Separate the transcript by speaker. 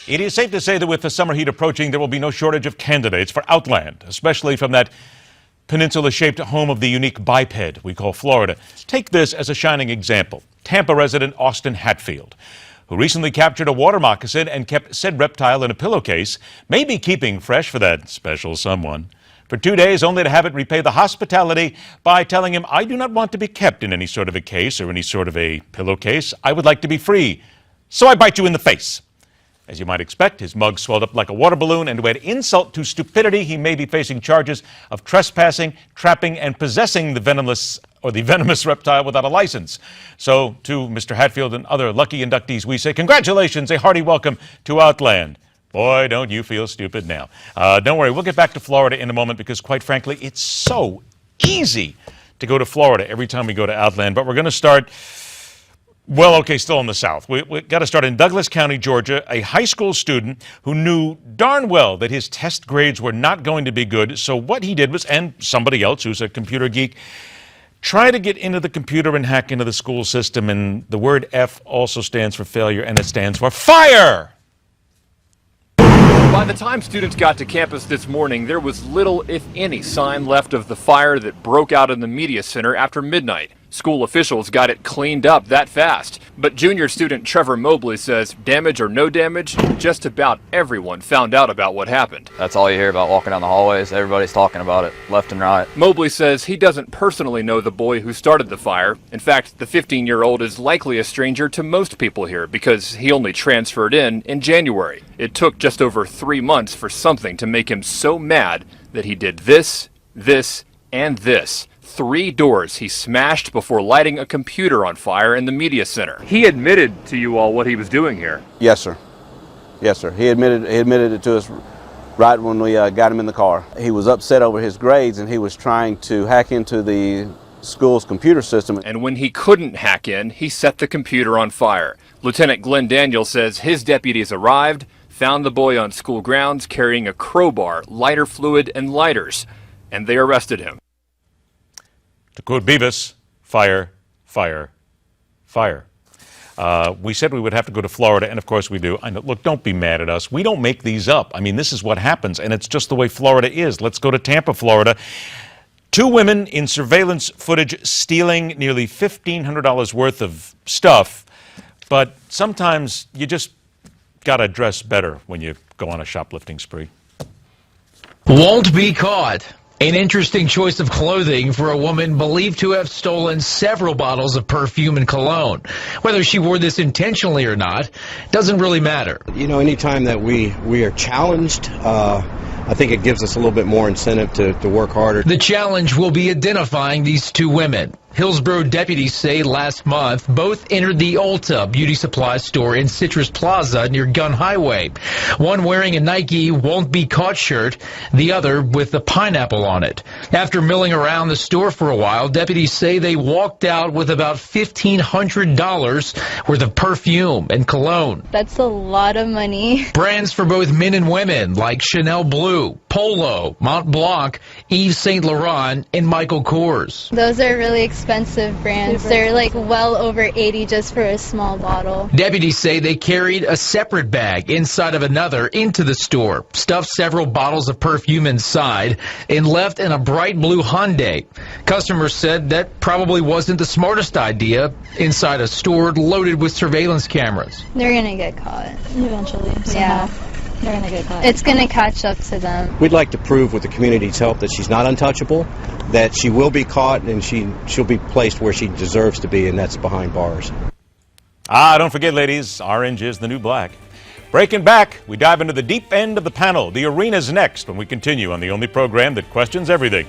Speaker 1: It is safe to say that with the summer heat approaching, there will be no shortage of candidates for Outland, especially from that peninsula-shaped home of the unique biped we call Florida. Take this as a shining example. Tampa resident Austin Hatfield, who recently captured a water moccasin and kept said reptile in a pillowcase, may be keeping fresh for that special someone for 2 days, only to have it repay the hospitality by telling him, "I do not want to be kept in any sort of a case or any sort of a pillowcase. I would like to be free, so I bite you in the face." As you might expect, his mug swelled up like a water balloon, and to add insult to stupidity, he may be facing charges of trespassing, trapping, and possessing the venomous reptile without a license. So, to Mr. Hatfield and other lucky inductees, we say congratulations, a hearty welcome to Outland. Boy, don't you feel stupid now. Don't worry, we'll get back to Florida in a moment because, quite frankly, it's so easy to go to Florida every time we go to Outland. But we're going to start, well, okay, still in the South. We got to start in Douglas County, Georgia. A high school student who knew darn well that his test grades were not going to be good. So what he did was, and somebody else who's a computer geek, try to get into the computer and hack into the school system. And the word F also stands for failure, and it stands for fire.
Speaker 2: By the time students got to campus this morning, there was little, if any, sign left of the fire that broke out in the media center after midnight. School officials got it cleaned up that fast. But junior student Trevor Mobley says damage or no damage, just about everyone found out about what happened.
Speaker 3: That's all you hear about walking down the hallways. Everybody's talking about it left and right.
Speaker 2: Mobley says he doesn't personally know the boy who started the fire. In fact, the 15-year-old is likely a stranger to most people here because he only transferred in January. It took just over 3 months for something to make him so mad that he did this, and this. 3 doors he smashed before lighting a computer on fire in the media center. He admitted to you all what he was doing here.
Speaker 4: Yes, sir. Yes, sir. He admitted it to us right when we got him in the car. He was upset over his grades and he was trying to hack into the school's computer system.
Speaker 2: And when he couldn't hack in, he set the computer on fire. Lieutenant Glenn Daniel says his deputies arrived, found the boy on school grounds carrying a crowbar, lighter fluid, and lighters, and they arrested him.
Speaker 1: To quote Beavis, fire, fire, fire. We said we would have to go to Florida, and of course we do. I know, look, don't be mad at us. We don't make these up. I mean, this is what happens, and it's just the way Florida is. Let's go to Tampa, Florida. 2 women in surveillance footage stealing nearly $1,500 worth of stuff, but sometimes you just got to dress better when you go on a shoplifting spree.
Speaker 5: Won't be caught. An interesting choice of clothing for a woman believed to have stolen several bottles of perfume and cologne. Whether she wore this intentionally or not doesn't really matter.
Speaker 6: You know, anytime that we are challenged, I think it gives us a little bit more incentive to work harder.
Speaker 5: The challenge will be identifying these 2 women. Hillsborough deputies say last month both entered the Ulta beauty supply store in Citrus Plaza near Gun Highway. One wearing a Nike Won't Be Caught shirt, the other with a pineapple on it. After milling around the store for a while, deputies say they walked out with about $1,500 worth of perfume and cologne.
Speaker 7: That's a lot of money.
Speaker 5: Brands for both men and women like Chanel Blue, Polo, Mont Blanc, Yves Saint Laurent, and Michael Kors.
Speaker 7: Those are really expensive brands. They're like well over $80 just for a small bottle.
Speaker 5: Deputies say they carried a separate bag inside of another into the store, stuffed several bottles of perfume inside, and left in a bright blue Hyundai. Customers said that probably wasn't the smartest idea inside a store loaded with surveillance cameras.
Speaker 7: They're gonna get caught
Speaker 8: eventually.
Speaker 7: Yeah.
Speaker 8: They're gonna get caught.
Speaker 7: It's gonna catch up to them.
Speaker 6: We'd like to prove with the community's help that she's not untouchable, that she will be caught, and she'll be placed where she deserves to be, and that's behind bars.
Speaker 1: Don't forget, ladies, orange is the new black. Breaking back, we dive into the deep end of the panel. The arena's next when we continue on the only program that questions everything.